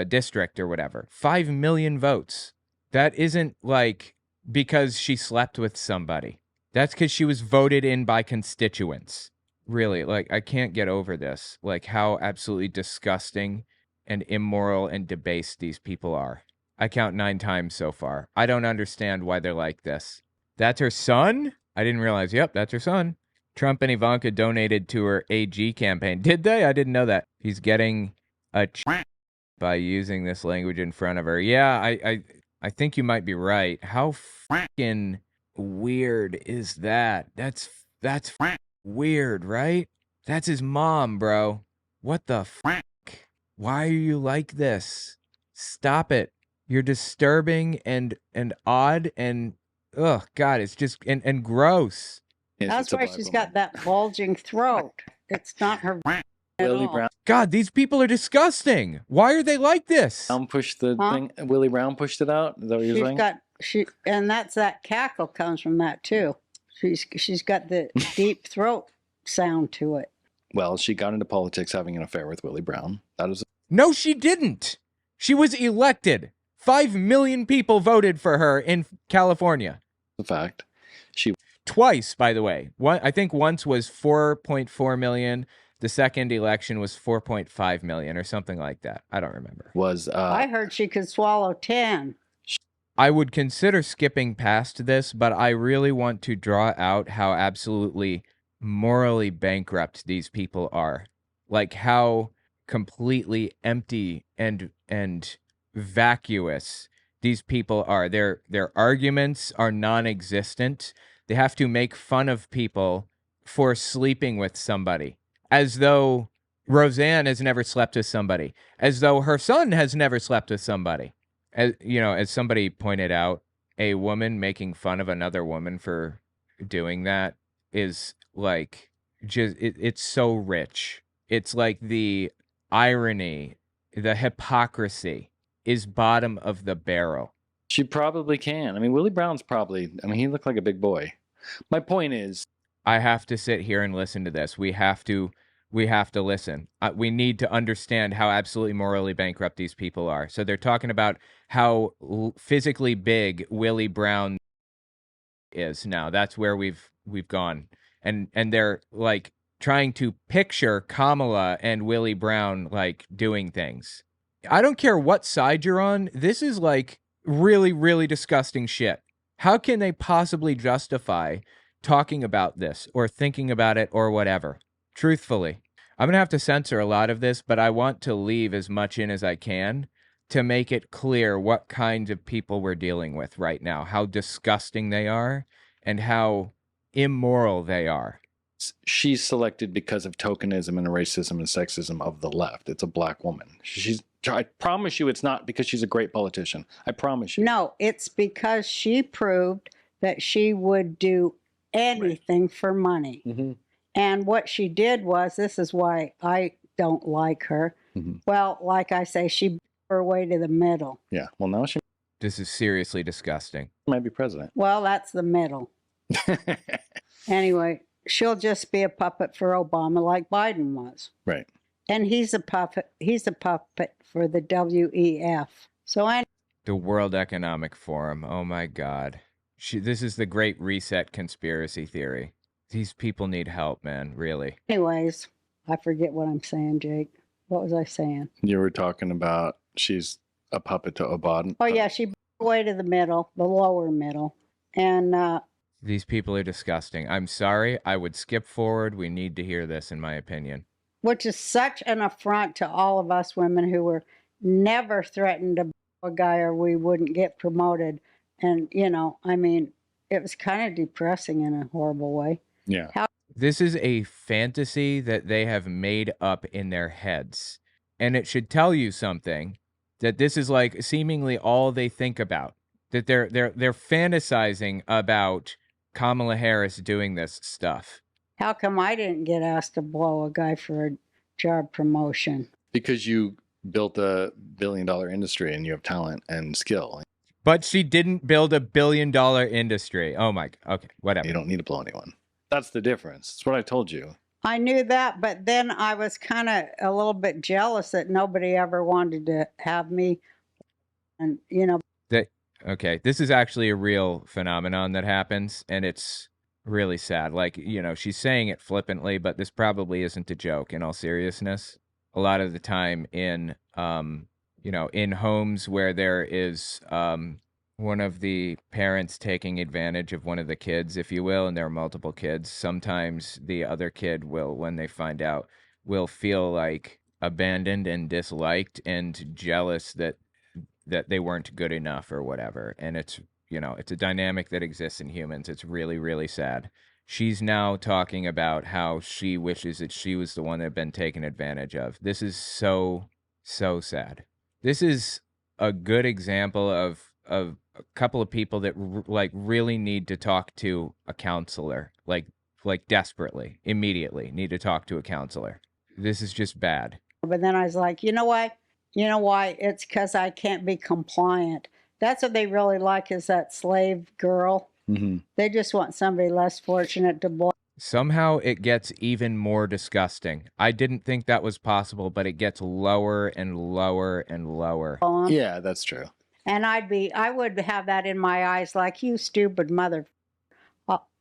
district or whatever. 5 million votes. That isn't like because she slept with somebody. That's because she was voted in by constituents. Really, I can't get over this. How absolutely disgusting and immoral and debased these people are. I count 9 times so far. I don't understand why they're like this. That's her son? I didn't realize. Yep, that's her son. Trump and Ivanka donated to her AG campaign. Did they? I didn't know that. He's getting a by using this language in front of her. Yeah, I think you might be right. How fucking weird is that? That's weird, right? That's his mom, bro. What the fuck? Why are you like this? Stop it. You're disturbing and odd and ugh, God, it's just and gross. That's why she's got that bulging throat. It's not her at Willie all. Brown. God, these people are disgusting. Why are they like this? Pushed the thing. Willie Brown pushed it out. Is that what you're saying? And that cackle comes from that too. She's got the deep throat sound to it. Well, she got into politics having an affair with Willie Brown. That is No, she didn't. She was elected. 5 million people voted for her in California. a fact. Twice, by the way. I think once was 4.4 million. The second election was 4.5 million or something like that. I don't remember. I heard she could swallow 10. I would consider skipping past this, but I really want to draw out how absolutely morally bankrupt these people are. How completely empty and vacuous these people are. Their arguments are non-existent. They have to make fun of people for sleeping with somebody, as though Roseanne has never slept with somebody, as though her son has never slept with somebody. As somebody pointed out, a woman making fun of another woman for doing that is it's so rich. It's like the irony, the hypocrisy is bottom of the barrel. She probably can. I mean, Willie Brown's he looked like a big boy. My point is, I have to sit here and listen to this. We have to listen. We need to understand how absolutely morally bankrupt these people are. So they're talking about how physically big Willie Brown is now. That's where we've gone. And they're trying to picture Kamala and Willie Brown doing things. I don't care what side you're on. This is like really, really disgusting shit. How can they possibly justify talking about this or thinking about it or whatever? Truthfully, I'm going to have to censor a lot of this, but I want to leave as much in as I can to make it clear what kinds of people we're dealing with right now, how disgusting they are and how immoral they are. She's selected because of tokenism and racism and sexism of the left. It's a black woman. I promise you it's not because she's a great politician. I promise you. No, it's because she proved that she would do anything for money. Mm-hmm. And what she did was, this is why I don't like her. Mhm. Well, like I say, she bent her way to the middle. Yeah. Well, now she This is seriously disgusting. might be president. Well, that's the middle. Anyway, she'll just be a puppet for Obama like Biden was. Right. And he's a puppet for the WEF. So The World Economic Forum. Oh my God. This is the Great Reset conspiracy theory. These people need help, man. Really. anyways, I forget what I'm saying, Jake. What was I saying? You were talking about she's a puppet to Obama. Oh, yeah, she bent her way to the middle, the lower middle. And These people are disgusting. I'm sorry. I would skip forward. We need to hear this, in my opinion. which is such an affront to all of us women who were never threatened to blow a guy or we wouldn't get promoted. And, you know, I mean, it was kind of depressing in a horrible way. Yeah. This is a fantasy that they have made up in their heads. And it should tell you something, that this is like seemingly all they think about. That they're fantasizing about Kamala Harris doing this stuff. How come I didn't get asked to blow a guy for a job promotion? Because you built a billion-dollar industry and you have talent and skill. But she didn't build $1 billion industry. Oh my, okay, whatever. You don't need to blow anyone. That's the difference. That's what I told you. I knew that, but then I was kind of a little bit jealous that nobody ever wanted to have me. And, you know, Okay, this is actually a real phenomenon that happens, and it's really sad. Like, you know, she's saying it flippantly, but this probably isn't a joke in all seriousness. A lot of the time in, you know, in homes where there is one of the parents taking advantage of one of the kids, if you will, and there are multiple kids, sometimes the other kid will, when they find out, will feel like abandoned and disliked and jealous that they weren't good enough or whatever. And it's, you know, it's a dynamic that exists in humans. It's really, really sad. She's now talking about how she wishes that she was the one that had been taken advantage of. This is so, so sad. This is a good example of a couple of people that like really need to talk to a counselor, like desperately, immediately need to talk to a counselor. This is just bad. but then I was like, you know what? You know why? It's because I can't be compliant. That's what they really like, is that slave girl. Mm-hmm. They just want somebody less fortunate to blow. Somehow it gets even more disgusting. I didn't think that was possible, but it gets lower and lower and lower. On. Yeah, that's true. And I would have that in my eyes, like, you stupid mother.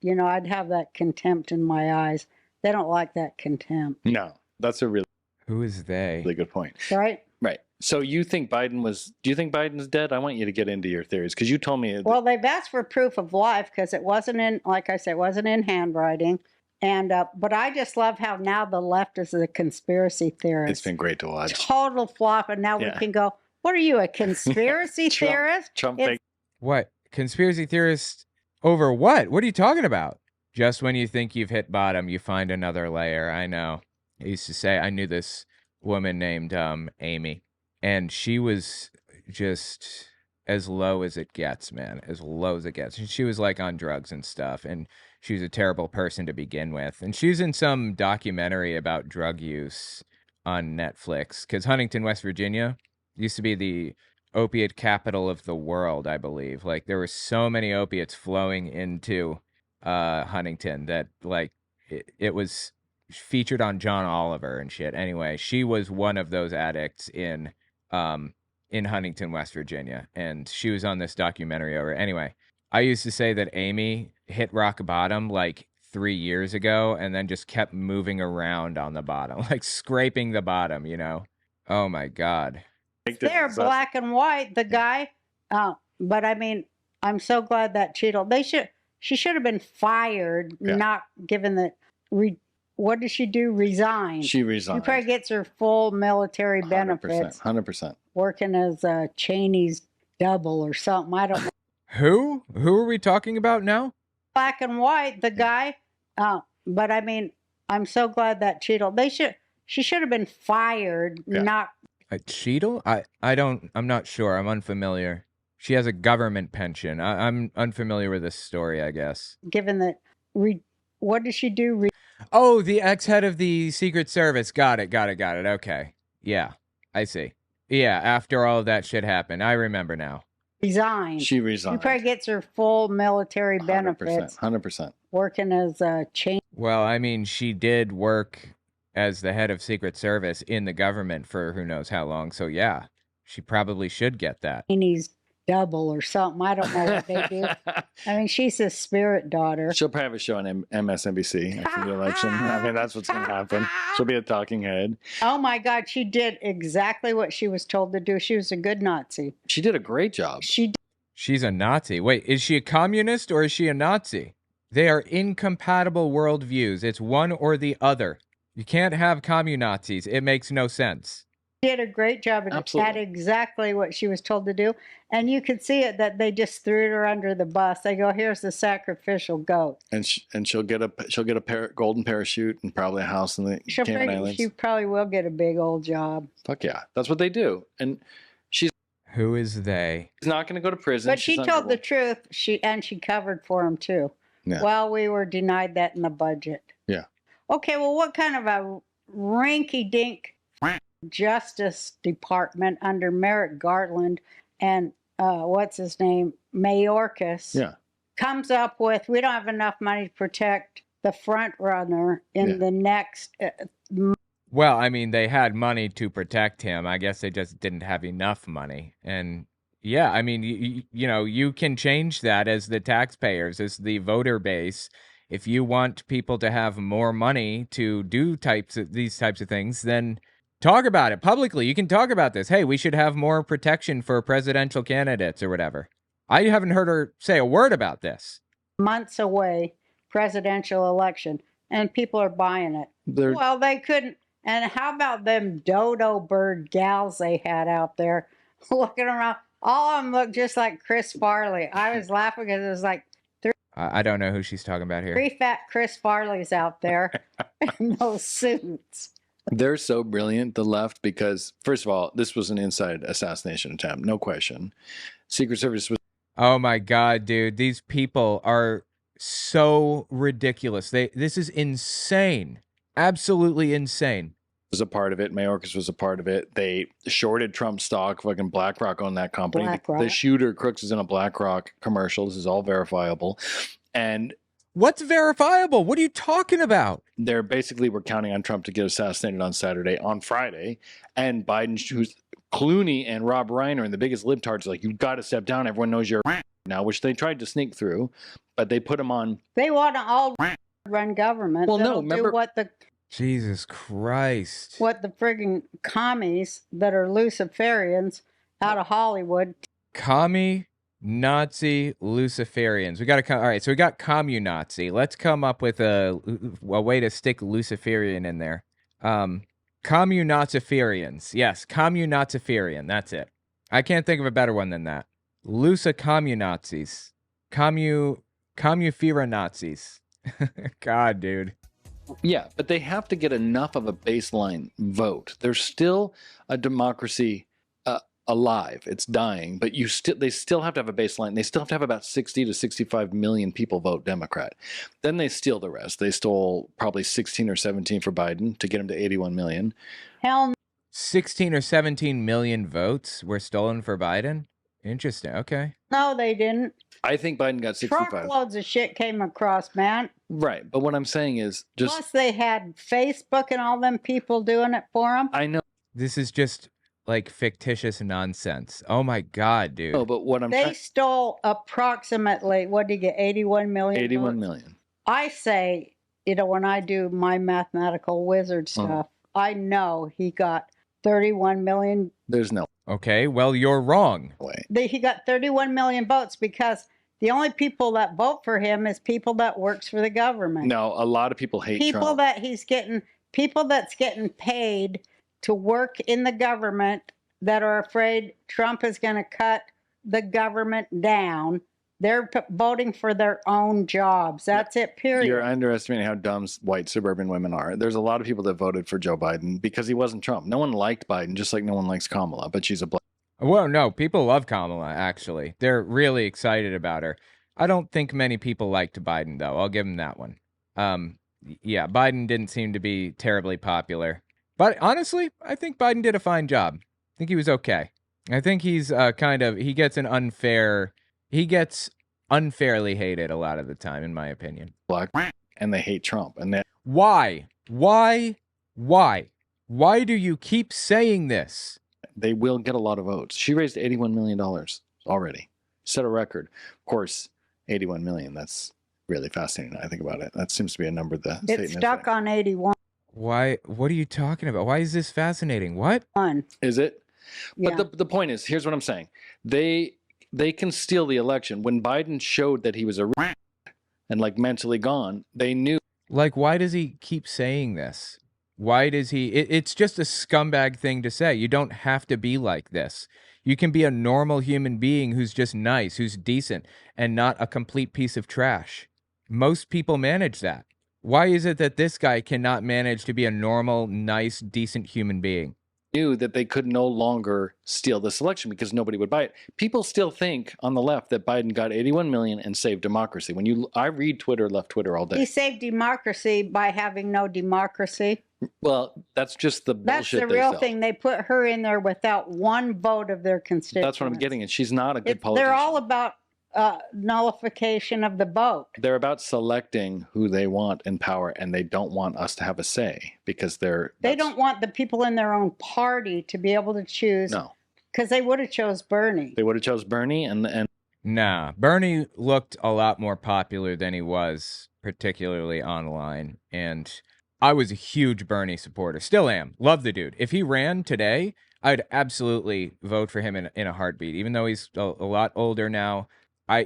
You know, I'd have that contempt in my eyes. They don't like that contempt, No, that's a really, Who is they? really good point. right? Right. So you think do you think Biden's dead? I want you to get into your theories because you told me. Well, they've asked for proof of life because it wasn't in, like I said, it wasn't in handwriting. And, but I just love how now the left is a conspiracy theorist. It's been great to watch. Total flop. And now we Yeah. can go, what are you, a conspiracy theorist? Trump It's- What? Conspiracy theorists over what? What are you talking about? Just when you think you've hit bottom, you find another layer. I know. I used to say I knew this woman named Amy, and she was just as low as it gets, man, as low as it gets. And she was like on drugs and stuff, and she was a terrible person to begin with. And she was in some documentary about drug use on Netflix, because Huntington, West Virginia used to be the opiate capital of the world, I believe. Like, there were so many opiates flowing into Huntington that, like, it was featured on John Oliver and shit. Anyway, she was one of those addicts in Huntington, West Virginia, and she was on this documentary over. Anyway, I used to say that Amy hit rock bottom like 3 years ago and then just kept moving around on the bottom, like scraping the bottom, you know? Oh my God. They're black and white, the guy. But I mean, I'm so glad that she should have been fired, not given the, what did she do? Resign. She resigned. She probably gets her full military benefits. 100%. Working as a Cheney's double or something. I don't know. Who are we talking about now? Black and white, the guy. But I mean, I'm so glad that she should have been fired, not. A Cheadle? I'm not sure. I'm unfamiliar. She has a government pension. I'm unfamiliar with this story, I guess. Given the, what did she do? Oh, the ex-head of the Secret Service. Got it. Okay. Yeah, I see. Yeah, after all of that shit happened. I remember now. Resign. She resigned. She probably gets her full military benefits. 100%. Working as a Cheney. Well, I mean, she did work as the head of Secret Service in the government for who knows how long. So yeah, she probably should get that. Cheney's double or something. I don't know what they do. I mean, she's a spirit daughter. She'll probably have a show on MSNBC after the election. I mean, that's what's going to happen. She'll be a talking head. Oh my God, she did exactly what she was told to do. She was a good Nazi. She did a great job. She's a Nazi. Wait, is she a communist or is she a Nazi? They are incompatible worldviews. It's one or the other. You can't have communazis. It makes no sense. She did a great job at exactly what she was told to do. And you could see it that they just threw her under the bus. They go, here's the sacrificial goat. And she'll get a golden parachute and probably a house in the Cayman Islands. She probably will get a big old job. Fuck yeah. That's what they do. And who is they? She's not going to go to prison. But she told the truth. She covered for him too. Yeah. Well, we were denied that in the budget. Yeah. Okay, well, what kind of a rinky-dink Justice Department under Merrick Garland and what's his name, Mayorkas, comes up with, we don't have enough money to protect the front runner in the next. Well, I mean, they had money to protect him. I guess they just didn't have enough money. And yeah, I mean, you know, you can change that as the taxpayers, as the voter base. If you want people to have more money to do these types of things, then talk about it publicly. You can talk about this. Hey, we should have more protection for presidential candidates or whatever. I haven't heard her say a word about this. Months away, presidential election, and people are buying it. Well, they couldn't. And how about them dodo bird gals they had out there looking around? All of them look just like Chris Farley. I was laughing because it was like, I don't know who she's talking about here. 3 fat Chris Farleys out there in those suits. They're so brilliant, the left, because, first of all, this was an inside assassination attempt, no question. Secret Service was... Oh my God, dude. These people are so ridiculous. This is insane. Absolutely insane. Was a part of it. Mayorkas was a part of it. They shorted Trump stock. Fucking BlackRock owned that company. The shooter Crooks is in a BlackRock commercial. This is all verifiable. And what's verifiable? What are you talking about? They're basically were counting on Trump to get assassinated on Friday, and Biden, who's Clooney and Rob Reiner and the biggest libtards, like, you've got to step down. Everyone knows you're now, which they tried to sneak through, but they put him on. They want to all run government. Well, no, remember what the. Jesus Christ. What the friggin' commies that are Luciferians out of Hollywood. Commie, Nazi, Luciferians. We got to all right, so we got communazi. Let's come up with a way to stick Luciferian in there. Communaziferians. Yes, communaziferian. That's it. I can't think of a better one than that. Lusa communazis. Commufera Nazis. God, dude. Yeah, but they have to get enough of a baseline vote. There's still a democracy alive. It's dying, but they still have to have a baseline. They still have to have about 60 to 65 million people vote Democrat. Then they steal the rest. They stole probably 16 or 17 for Biden to get him to 81 million. Hell no. 16 or 17 million votes were stolen for Biden? Interesting. Okay. No, they didn't. I think Biden got 65. Truckloads of shit came across, man. Right. But what I'm saying is just... Plus they had Facebook and all them people doing it for them. I know. This is just like fictitious nonsense. Oh my God, dude. Oh, but what They stole approximately, what did you get, 81 million? 81 million. I say, when I do my mathematical wizard stuff, I know he got 31 million. There's no Okay, well, you're wrong. He got 31 million votes because the only people that vote for him is people that works for the government. No, a lot of people hate People Trump. people that's getting paid to work in the government that are afraid Trump is going to cut the government down. They're voting for their own jobs. That's it, period. You're underestimating how dumb white suburban women are. There's a lot of people that voted for Joe Biden because he wasn't Trump. No one liked Biden, just like no one likes Kamala, but she's a black. Well, no, people love Kamala, actually. They're really excited about her. I don't think many people liked Biden, though. I'll give him that one. Yeah, Biden didn't seem to be terribly popular. But honestly, I think Biden did a fine job. I think he was okay. I think he's he gets unfairly hated a lot of the time, in my opinion. Black, and they hate Trump. And Why do you keep saying this? They will get a lot of votes. She raised $81 million already. Set a record. Of course, 81 million. That's really fascinating. I think about it. That seems to be a number that it's stuck on 81. Why? What are you talking about? Why is this fascinating? What? Is it? Yeah. But the point is, here's what I'm saying. They can steal the election. When Biden showed that he was a and like mentally gone, they knew. Like, why does he keep saying this? Why does he? It's just a scumbag thing to say. You don't have to be like this. You can be a normal human being who's just nice, who's decent, and not a complete piece of trash. Most people manage that. Why is it that this guy cannot manage to be a normal, nice, decent human being? Knew that they could no longer steal this election because nobody would buy it. People still think on the left that Biden got 81 million and saved democracy. I read Twitter, left Twitter all day. He saved democracy by having no democracy. Well, that's just the bullshit. That's the real thing. They put her in there without one vote of their constituents. That's what I'm getting at. She's not a good politician. They're all about nullification of the vote. They're about selecting who they want in power, and they don't want us to have a say because they don't want the people in their own party to be able to choose. No, because they would have chose Bernie. They would have chose Bernie, and nah, Bernie looked a lot more popular than he was, particularly online, and I was a huge Bernie supporter. Still am. Love the dude. If he ran today, I'd absolutely vote for him in a heartbeat. Even though he's a lot older now,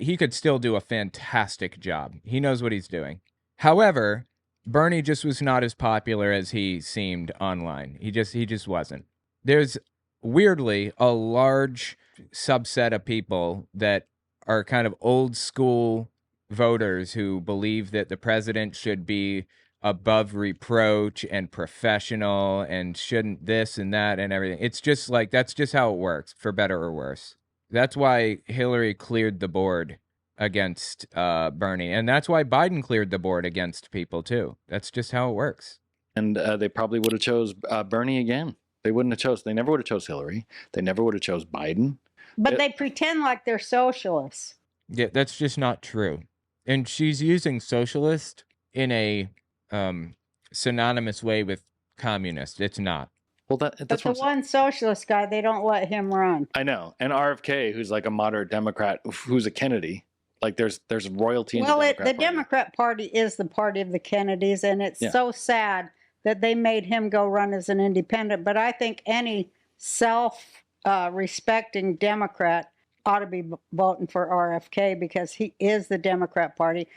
he could still do a fantastic job. He knows what he's doing. However, Bernie just was not as popular as he seemed online. He just wasn't. There's weirdly a large subset of people that are kind of old school voters who believe that the president should be above reproach and professional and shouldn't this and that and everything. It's just like, that's just how it works, for better or worse. That's why Hillary cleared the board against Bernie. And that's why Biden cleared the board against people too. That's just how it works. And they probably would have chose Bernie again. They wouldn't have chose. They never would have chose Hillary. They never would have chose Biden. But they pretend like they're socialists. Yeah, that's just not true. And she's using socialist in a synonymous way with communist. It's not. Well, that's but the one socialist guy, they don't let him run. I know. And RFK, who's like a moderate Democrat, who's a Kennedy. Like there's royalty in the Democrat Party. Democrat Party is the party of the Kennedys, and it's so sad that they made him go run as an independent. But I think any self-respecting Democrat ought to be voting for RFK because he is the Democrat Party.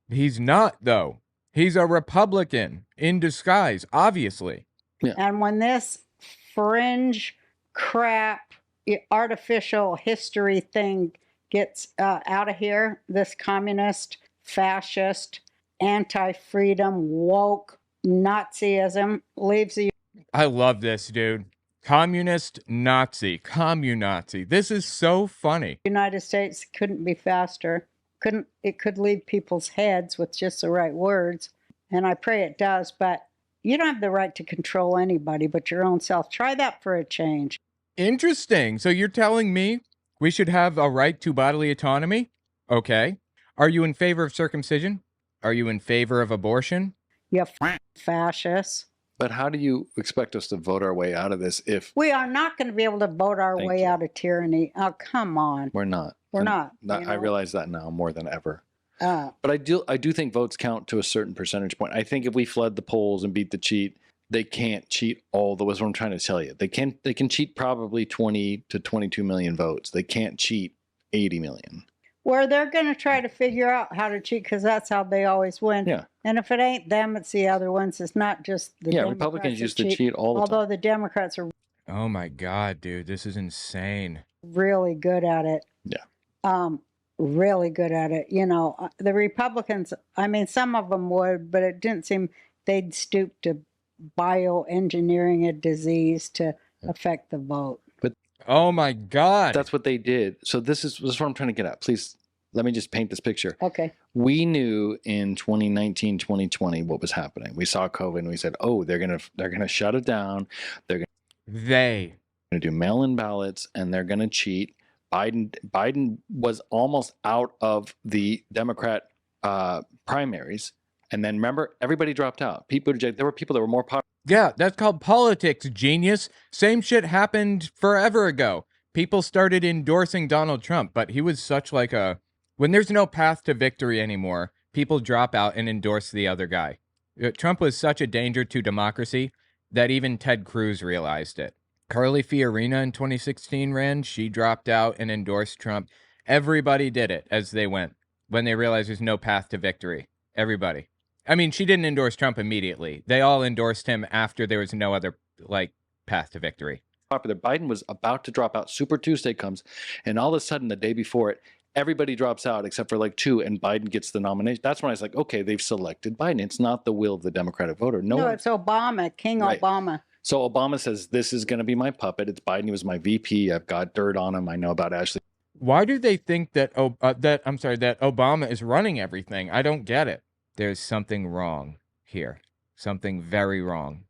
He's not, though. He's a Republican in disguise, obviously. Yeah. And when this fringe crap, artificial history thing gets out of here, this communist, fascist, anti-freedom, woke Nazism leaves the... I love this, dude. Communist, Nazi, communazi. This is so funny. United States couldn't be faster. It could leave people's heads with just the right words. And I pray it does, but you don't have the right to control anybody but your own self. Try that for a change. Interesting. So you're telling me we should have a right to bodily autonomy? Okay. Are you in favor of circumcision? Are you in favor of abortion? You fascists. But how do you expect us to vote our way out of this if... We are not going to be able to vote our way out of tyranny. Oh, come on. We're not. We're not. I realize that now more than ever. But I do think votes count to a certain percentage point. I think if we fled the polls and beat the cheat, they can't cheat all the was what I'm trying to tell you. They can cheat probably 20 to 22 million votes. They can't cheat 80 million. Where they're going to try to figure out how to cheat because that's how they always win. Yeah. And if it ain't them, it's the other ones. It's not just the Democrats Republicans that used to cheat all the although time. the Democrats are Oh my God, dude, this is insane. really good at it. Yeah. Really good at it. You know, the Republicans, I mean, some of them would, but it didn't seem they'd stoop to bioengineering a disease to affect the vote. Oh my God. That's what they did. So this is what I'm trying to get at. Please let me just paint this picture. Okay. We knew in 2019, 2020 what was happening. We saw COVID and we said, "Oh, they're going to shut it down. They're going to do mail-in ballots and they're going to cheat." Biden was almost out of the Democrat primaries. And then remember, everybody dropped out. There were people that were more popular. Yeah, that's called politics, genius. Same shit happened forever ago. People started endorsing Donald Trump, but he was such like a... When there's no path to victory anymore, people drop out and endorse the other guy. Trump was such a danger to democracy that even Ted Cruz realized it. Carly Fiorina in 2016 ran. She dropped out and endorsed Trump. Everybody did it as they went when they realized there's no path to victory. Everybody. I mean, she didn't endorse Trump immediately. They all endorsed him after there was no other path to victory. Popular. Biden was about to drop out. Super Tuesday comes, and all of a sudden, the day before it, everybody drops out except for like two, and Biden gets the nomination. That's when I was like, okay, they've selected Biden. It's not the will of the Democratic voter. No, it's Obama, King Right. Obama. So Obama says, this is going to be my puppet. It's Biden. He was my VP. I've got dirt on him. I know about Ashley. Why do they think that that Obama is running everything? I don't get it. There's something wrong here. Something very wrong.